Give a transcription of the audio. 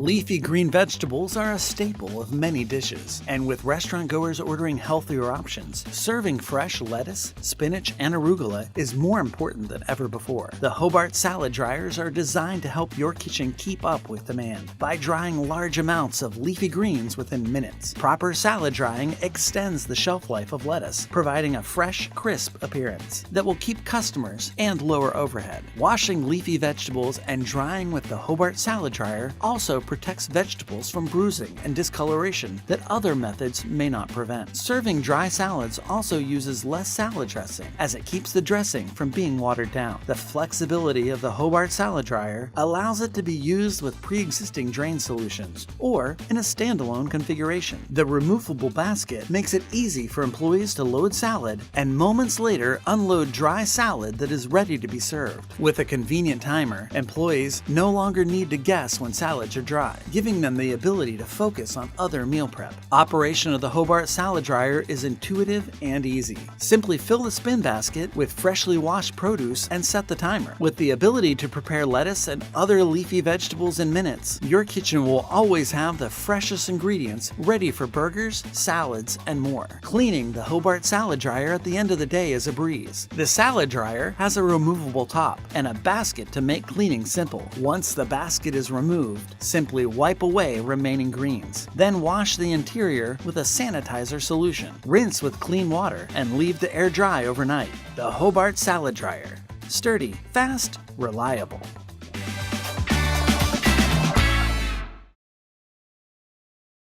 Leafy green vegetables are a staple of many dishes, and with restaurant goers ordering healthier options, serving fresh lettuce, spinach, and arugula is more important than ever before. The Hobart Salad Dryers are designed to help your kitchen keep up with demand by drying large amounts of leafy greens within minutes. Proper salad drying extends the shelf life of lettuce, providing a fresh, crisp appearance that will keep customers and lower overhead. Washing leafy vegetables and drying with the Hobart Salad Dryer also protects vegetables from bruising and discoloration that other methods may not prevent. Serving dry salads also uses less salad dressing, as it keeps the dressing from being watered down. The flexibility of the Hobart Salad Dryer allows it to be used with pre-existing drain solutions or in a standalone configuration. The removable basket makes it easy for employees to load salad and moments later unload dry salad that is ready to be served. With a convenient timer, employees no longer need to guess when salads are dry, giving them the ability to focus on other meal prep. Operation of the Hobart Salad Dryer is intuitive and easy. Simply fill the spin basket with freshly washed produce and set the timer. With the ability to prepare lettuce and other leafy vegetables in minutes, your kitchen will always have the freshest ingredients ready for burgers, salads, and more. Cleaning the Hobart Salad Dryer at the end of the day is a breeze. The salad dryer has a removable top and a basket to make cleaning simple. Once the basket is removed, simply wipe away remaining greens. Then wash the interior with a sanitizer solution. Rinse with clean water and leave to air dry overnight. The Hobart Salad Dryer. Sturdy, fast, reliable.